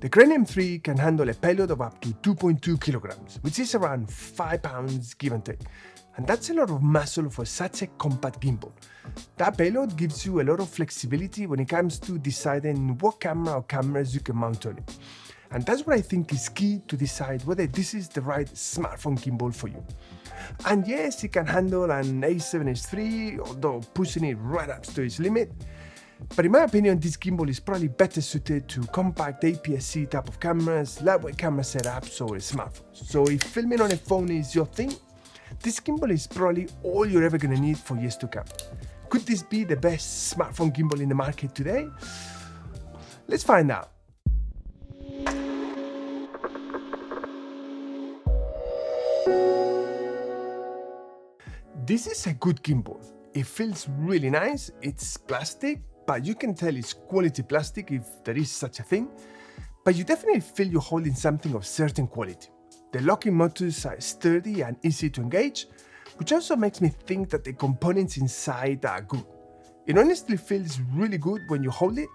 The Crane M3 can handle a payload of up to 2.2 kilograms, which is around 5 pounds give and take. And that's a lot of muscle for such a compact gimbal. That payload gives you a lot of flexibility when it comes to deciding what camera or cameras you can mount on it. And that's what I think is key to decide whether this is the right smartphone gimbal for you. And yes, it can handle an A7S III, although pushing it right up to its limit. But in my opinion, this gimbal is probably better suited to compact APS-C type of cameras, lightweight camera setups, or smartphones. So if filming on a phone is your thing, this gimbal is probably all you're ever gonna need for years to come. Could this be the best smartphone gimbal in the market today? Let's find out. This is a good gimbal. It feels really nice. It's plastic, but you can tell it's quality plastic if there is such a thing. But you definitely feel you're holding something of certain quality. The locking motors are sturdy and easy to engage, which also makes me think that the components inside are good. It honestly feels really good when you hold it,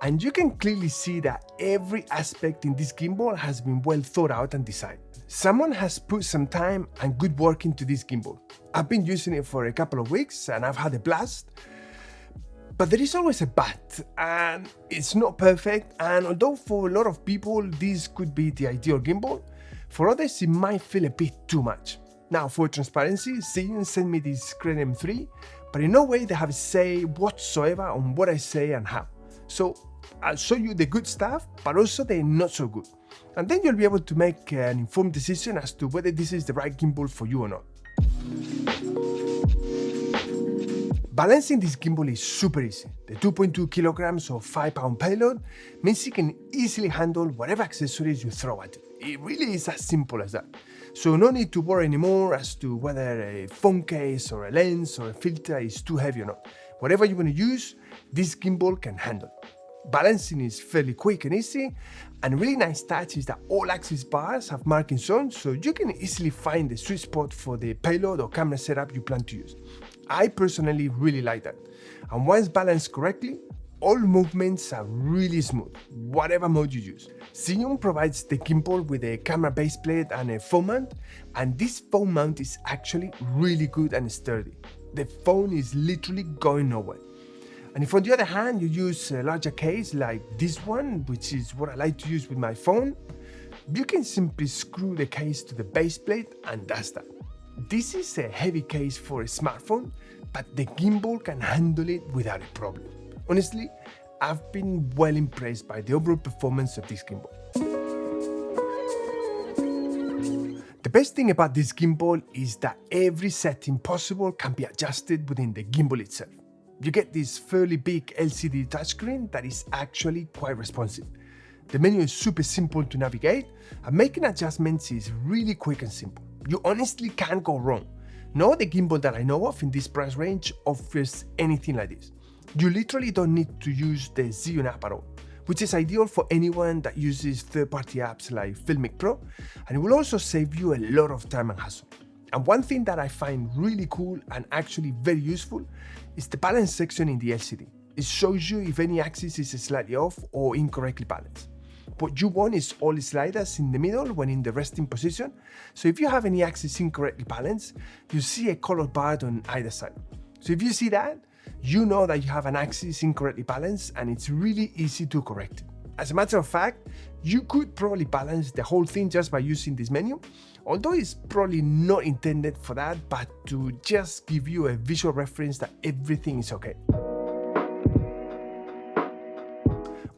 and you can clearly see that every aspect in this gimbal has been well thought out and designed. Someone has put some time and good work into this gimbal. I've been using it for a couple of weeks and I've had a blast. But there is always a but, and it's not perfect, and although for a lot of people this could be the ideal gimbal, for others it might feel a bit too much. Now, for transparency, Zhiyun sent me this Crane M3, but in no way they have a say whatsoever on what I say and how. So I'll show you the good stuff, but also the not so good. And then you'll be able to make an informed decision as to whether this is the right gimbal for you or not. Balancing this gimbal is super easy. The 2.2 kilograms or 5-pound payload means you can easily handle whatever accessories you throw at it. It really is as simple as that. So no need to worry anymore as to whether a phone case or a lens or a filter is too heavy or not. Whatever you want to use, this gimbal can handle. Balancing is fairly quick and easy, and a really nice touch is that all axis bars have markings on, so you can easily find the sweet spot for the payload or camera setup you plan to use. I personally really like that, and once balanced correctly, all movements are really smooth, whatever mode you use. Zhiyun provides the gimbal with a camera base plate and a phone mount, and this phone mount is actually really good and sturdy. The phone is literally going nowhere. And if on the other hand you use a larger case like this one, which is what I like to use with my phone, you can simply screw the case to the base plate and that's that. This is a heavy case for a smartphone, but the gimbal can handle it without a problem. Honestly, I've been well impressed by the overall performance of this gimbal. The best thing about this gimbal is that every setting possible can be adjusted within the gimbal itself. You get this fairly big LCD touchscreen that is actually quite responsive. The menu is super simple to navigate, and making adjustments is really quick and simple. You honestly can't go wrong. No other gimbal that I know of in this price range offers anything like this. You literally don't need to use the Zhiyun app at all, which is ideal for anyone that uses third-party apps like fiulming Pro, and it will also save you a lot of time and hassle. And one thing that I find really cool and actually very useful is the balance section in the LCD. It shows you if any axis is slightly off or incorrectly balanced. What you want is all the sliders in the middle when in the resting position, so if you have any axis incorrectly balanced, you see a colored bar on either side. So if you see that, you know that you have an axis incorrectly balanced and it's really easy to correct it. As a matter of fact, you could probably balance the whole thing just by using this menu, although it's probably not intended for that, but to just give you a visual reference that everything is okay.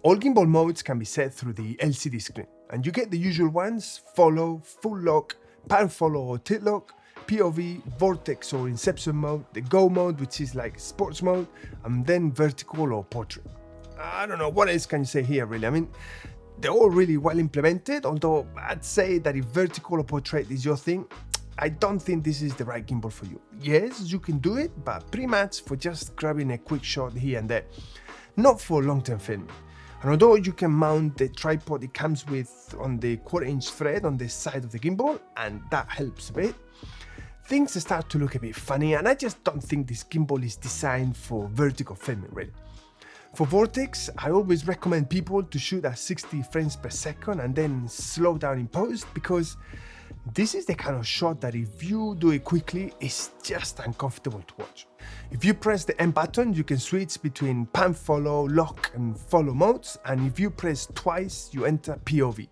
All gimbal modes can be set through the LCD screen, and you get the usual ones: follow, full lock, pan follow or tilt lock, POV, vortex or inception mode, the go mode, which is like sports mode, and then vertical or portrait. I don't know, what else can you say here really? I mean, they're all really well implemented, although I'd say that if vertical or portrait is your thing, I don't think this is the right gimbal for you. Yes, you can do it, but pretty much for just grabbing a quick shot here and there, not for long-term filming. And although you can mount the tripod it comes with on the 1/4" thread on the side of the gimbal, and that helps a bit, things start to look a bit funny, and I just don't think this gimbal is designed for vertical filming, really. For Vortex, I always recommend people to shoot at 60 frames per second and then slow down in post, because this is the kind of shot that if you do it quickly, it's just uncomfortable to watch. If you press the M button, you can switch between pan follow, lock and follow modes, and if you press twice, you enter POV.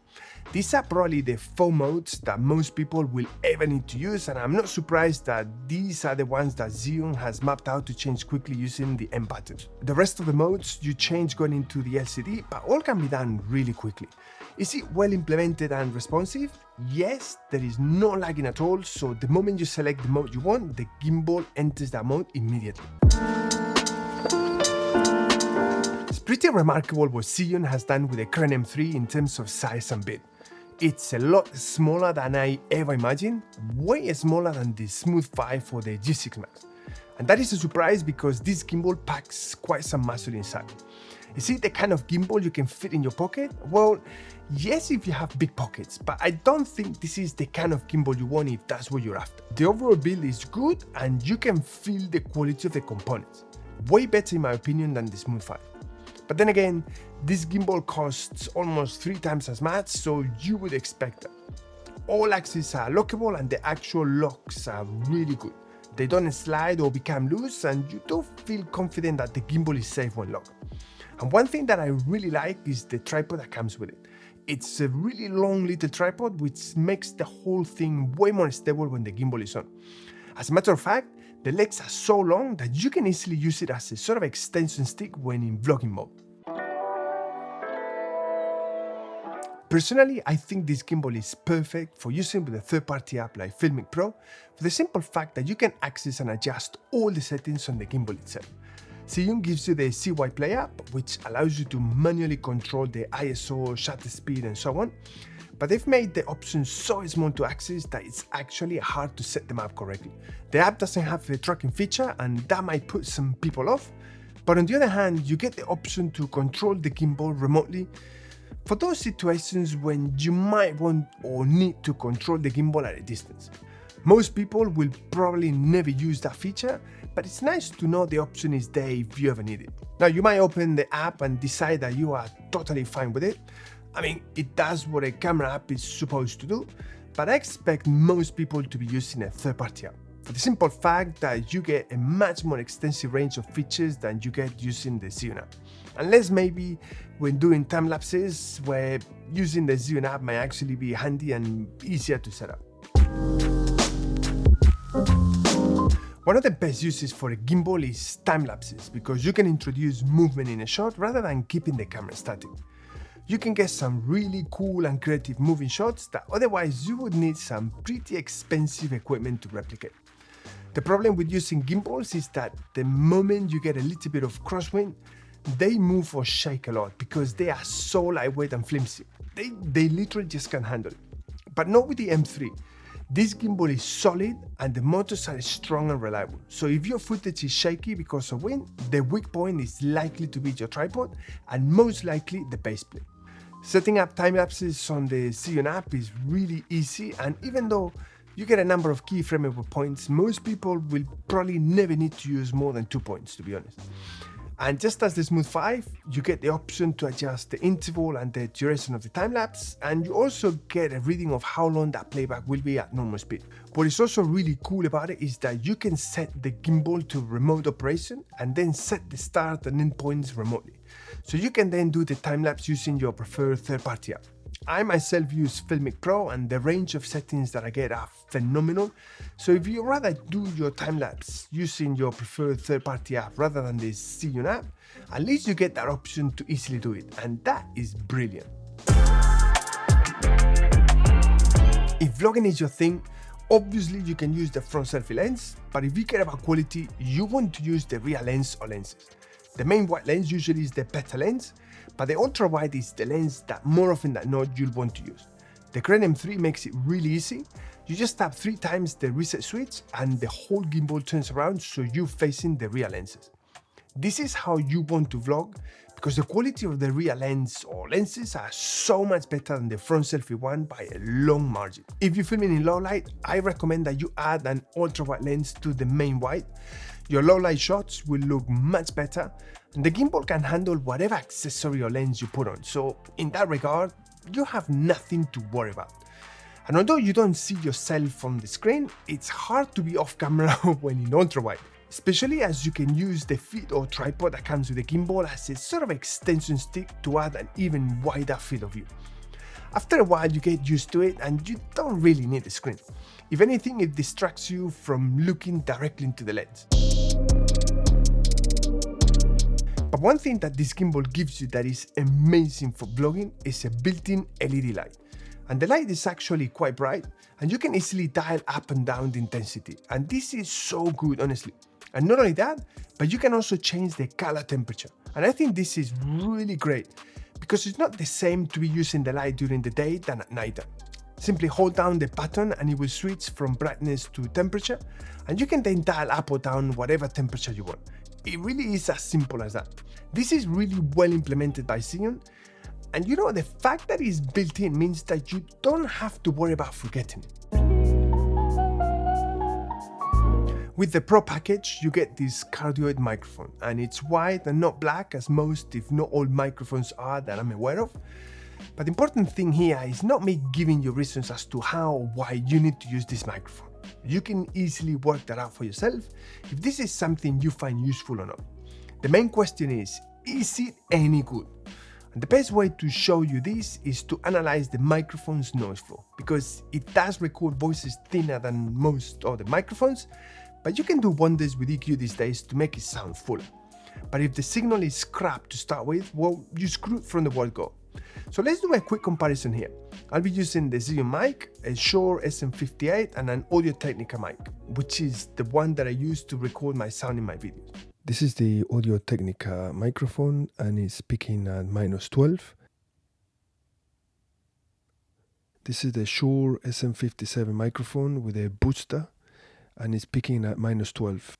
These are probably the 4 modes that most people will ever need to use, and I'm not surprised that these are the ones that Zhiyun has mapped out to change quickly using the M button. The rest of the modes you change going into the LCD, but all can be done really quickly. Is it well implemented and responsive? Yes, there is no lagging at all, so the moment you select the mode you want, the gimbal enters that mode immediately. It's pretty remarkable what Zhiyun has done with the Crane M3 in terms of size and build. It's a lot smaller than I ever imagined, way smaller than the Smooth 5 or the G6 Max. And that is a surprise because this gimbal packs quite some muscle inside. Is it the kind of gimbal you can fit in your pocket? Well, yes, if you have big pockets, but I don't think this is the kind of gimbal you want if that's what you're after. The overall build is good and you can feel the quality of the components. Way better in my opinion than the Smooth 5. But then again, this gimbal costs almost 3 times as much, so you would expect that. All axes are lockable and the actual locks are really good. They don't slide or become loose, and you do feel confident that the gimbal is safe when locked. And one thing that I really like is the tripod that comes with it. It's a really long little tripod which makes the whole thing way more stable when the gimbal is on. As a matter of fact, the legs are so long that you can easily use it as a sort of extension stick when in vlogging mode. Personally, I think this gimbal is perfect for using with a third-party app like Fiulming Pro, for the simple fact that you can access and adjust all the settings on the gimbal itself. Zhiyun gives you the ZY Play app, which allows you to manually control the ISO, shutter speed and so on, but they've made the options so small to access that it's actually hard to set them up correctly. The app doesn't have the tracking feature and that might put some people off, but on the other hand, you get the option to control the gimbal remotely for those situations when you might want or need to control the gimbal at a distance. Most people will probably never use that feature, but it's nice to know the option is there if you ever need it. Now, you might open the app and decide that you are totally fine with it. I mean, it does what a camera app is supposed to do, but I expect most people to be using a third-party app, for the simple fact that you get a much more extensive range of features than you get using the Zhiyun app. Unless maybe when doing time lapses, where using the Zhiyun app might actually be handy and easier to set up. One of the best uses for a gimbal is time lapses, because you can introduce movement in a shot rather than keeping the camera static. You can get some really cool and creative moving shots that otherwise you would need some pretty expensive equipment to replicate. The problem with using gimbals is that the moment you get a little bit of crosswind, they move or shake a lot because they are so lightweight and flimsy. They literally just can't handle it. But not with the M3. This gimbal is solid and the motors are strong and reliable. So if your footage is shaky because of wind, the weak point is likely to be your tripod and most likely the base plate. Setting up time lapses on the Zhiyun app is really easy, and even though you get a number of keyframeable points, most people will probably never need to use more than 2 points, to be honest. And just as the Smooth 5, you get the option to adjust the interval and the duration of the time-lapse, and you also get a reading of how long that playback will be at normal speed. What is also really cool about it is that you can set the gimbal to remote operation and then set the start and end points remotely. So you can then do the time-lapse using your preferred third-party app. I myself use Fiulming Pro and the range of settings that I get are phenomenal. So if you rather do your time-lapse using your preferred third-party app rather than the Zhiyun app, at least you get that option to easily do it, and that is brilliant. If vlogging is your thing, obviously you can use the front selfie lens, but if you care about quality, you want to use the rear lens or lenses. The main wide lens usually is the better lens, but the ultra wide is the lens that more often than not you'll want to use. The Crane M3 makes it really easy. You just tap 3 times the reset switch and the whole gimbal turns around so you're facing the rear lenses. This is how you want to vlog because the quality of the rear lens or lenses are so much better than the front selfie one by a long margin. If you're filming in low light, I recommend that you add an ultra wide lens to the main wide. Your low light shots will look much better and the gimbal can handle whatever accessory or lens you put on. So in that regard, you have nothing to worry about. And although you don't see yourself on the screen, it's hard to be off camera when in ultra wide, especially as you can use the feet or tripod that comes with the gimbal as a sort of extension stick to add an even wider field of view. After a while you get used to it and you don't really need the screen. If anything, it distracts you from looking directly into the lens. But one thing that this gimbal gives you that is amazing for vlogging is a built-in LED light. And the light is actually quite bright and you can easily dial up and down the intensity. And this is so good, honestly. And not only that, but you can also change the color temperature. And I think this is really great because it's not the same to be using the light during the day than at night. Simply hold down the button and it will switch from brightness to temperature. And you can then dial up or down whatever temperature you want. It really is as simple as that. This is really well implemented by Zhiyun. And you know, the fact that it's built in means that you don't have to worry about forgetting it. With the Pro package, you get this cardioid microphone, and it's white and not black as most, if not all, microphones are that I'm aware of. But the important thing here is not me giving you reasons as to how or why you need to use this microphone. You can easily work that out for yourself if this is something you find useful or not. The main question is it any good? And the best way to show you this is to analyze the microphone's noise floor, because it does record voices thinner than most other microphones, but you can do wonders with EQ these days to make it sound fuller. But if the signal is crap to start with, well, you're screwed from the word go. So let's do a quick comparison here. I'll be using the Zhiyun mic, a Shure SM58 and an Audio-Technica mic, which is the one that I use to record my sound in my videos. This is the Audio-Technica microphone and it's peaking at -12. This is the Shure SM57 microphone with a booster and it's peaking at -12.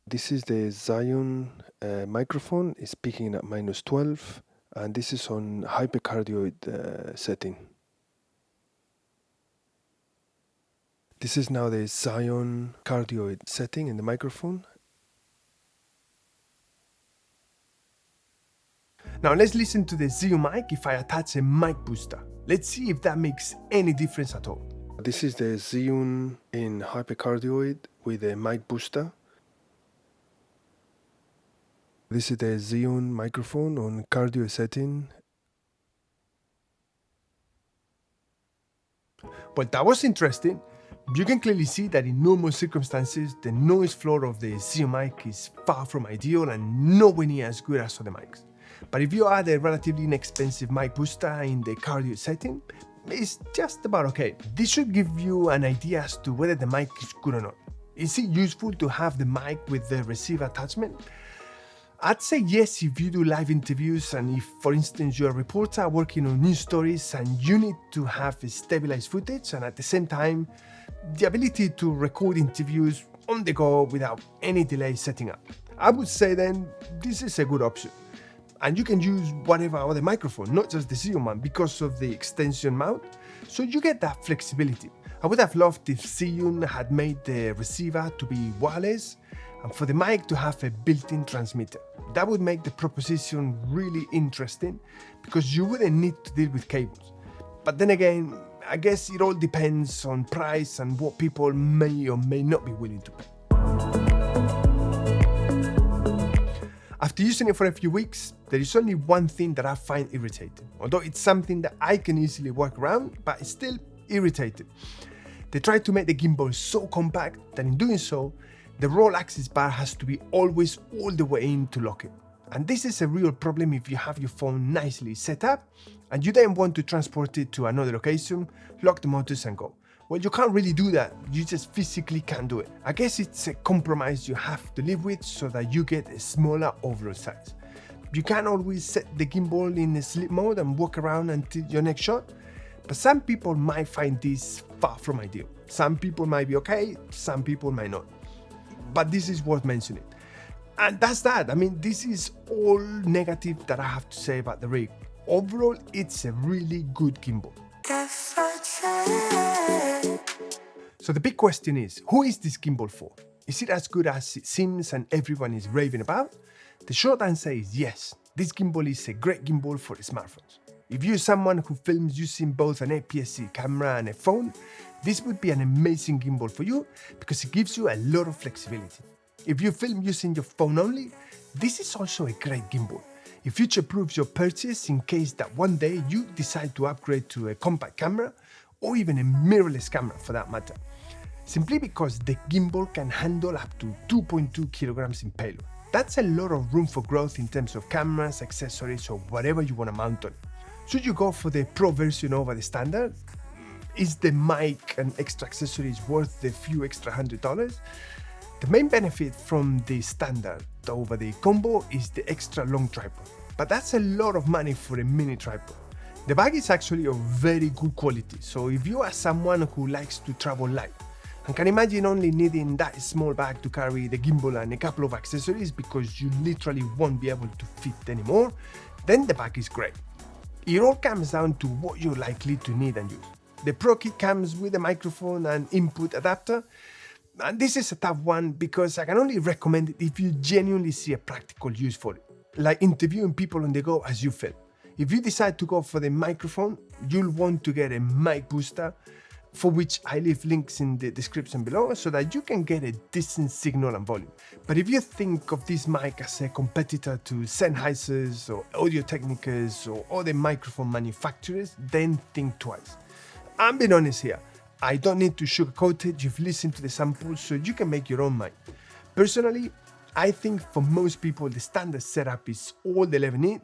This is the Zhiyun microphone, it's peaking at -12 and this is on hypercardioid setting. This is now the Zhiyun cardioid setting in the microphone. Now let's listen to the Zhiyun mic if I attach a mic booster. Let's see if that makes any difference at all. This is the Zhiyun in hypercardioid with a mic booster. This is the Zhiyun microphone on cardio setting. Well, that was interesting. You can clearly see that in normal circumstances, the noise floor of the Zhiyun mic is far from ideal and nowhere near as good as other mics. But if you add a relatively inexpensive mic booster in the cardio setting, it's just about okay. This should give you an idea as to whether the mic is good or not. Is it useful to have the mic with the receiver attachment? I'd say yes if you do live interviews and if, for instance, you're a reporter working on news stories and you need to have stabilized footage and at the same time, the ability to record interviews on the go without any delay setting up. I would say then this is a good option. And you can use whatever other microphone, not just the Zhiyun one, because of the extension mount, so you get that flexibility. I would have loved if Zhiyun had made the receiver to be wireless and for the mic to have a built-in transmitter. That would make the proposition really interesting because you wouldn't need to deal with cables. But then again, I guess it all depends on price and what people may or may not be willing to pay. After using it for a few weeks, there is only one thing that I find irritating, although it's something that I can easily work around, but it's still irritating. They try to make the gimbal so compact that in doing so, the roll axis bar has to be always all the way in to lock it. And this is a real problem if you have your phone nicely set up and you then want to transport it to another location, lock the motors and go. Well, you can't really do that. You just physically can't do it. I guess it's a compromise you have to live with so that you get a smaller overall size. You can't always set the gimbal in sleep mode and walk around until your next shot, But some people might find this far from ideal. Some people might be okay, some people might not. But this is worth mentioning. And that's that. I mean, this is all negative that I have to say about the rig. Overall, it's a really good gimbal. So the big question is, who is this gimbal for? Is it as good as it seems and everyone is raving about? The short answer is yes. This gimbal is a great gimbal for smartphones. If you're someone who films using both an APS-C camera and a phone, this would be an amazing gimbal for you because it gives you a lot of flexibility. If you film using your phone only, this is also a great gimbal. It future-proofs your purchase in case that one day you decide to upgrade to a compact camera or even a mirrorless camera for that matter. Simply because the gimbal can handle up to 2.2 kilograms in payload. That's a lot of room for growth in terms of cameras, accessories, or whatever you want to mount on. Should you go for the Pro version over the standard? Is the mic and extra accessories worth the few extra $100? The main benefit from the standard over the combo is the extra long tripod, but that's a lot of money for a mini tripod. The bag is actually of very good quality, so if you are someone who likes to travel light and can imagine only needing that small bag to carry the gimbal and a couple of accessories because you literally won't be able to fit anymore, then the bag is great. It all comes down to what you're likely to need and use. The Pro kit comes with a microphone and input adapter, and this is a tough one because I can only recommend it if you genuinely see a practical use for it, like interviewing people on the go as you film. If you decide to go for the microphone, you'll want to get a mic booster, for which I leave links in the description below so that you can get a decent signal and volume. But if you think of this mic as a competitor to Sennheiser's or Audio-Technica's or other microphone manufacturers, then think twice. I'm being honest here. I don't need to sugarcoat it. You've listened to the samples, so you can make your own mind. Personally, I think for most people the standard setup is all they'll ever need,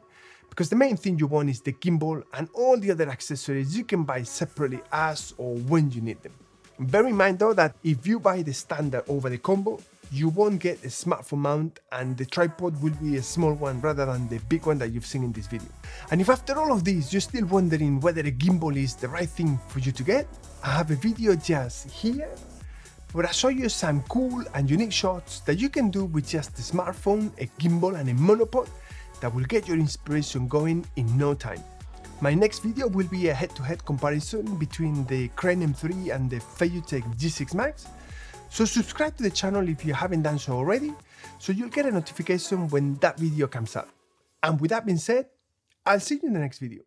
because the main thing you want is the gimbal and all the other accessories you can buy separately as or when you need them. Bear in mind though that if you buy the standard over the combo, you won't get a smartphone mount and the tripod will be a small one rather than the big one that you've seen in this video. And if after all of this you're still wondering whether a gimbal is the right thing for you to get, I have a video just here where I show you some cool and unique shots that you can do with just a smartphone, a gimbal and a monopod that will get your inspiration going in no time. My next video will be a head-to-head comparison between the Crane M3 and the Fiulming G6 Max. So subscribe to the channel if you haven't done so already, so you'll get a notification when that video comes out. And with that being said, I'll see you in the next video.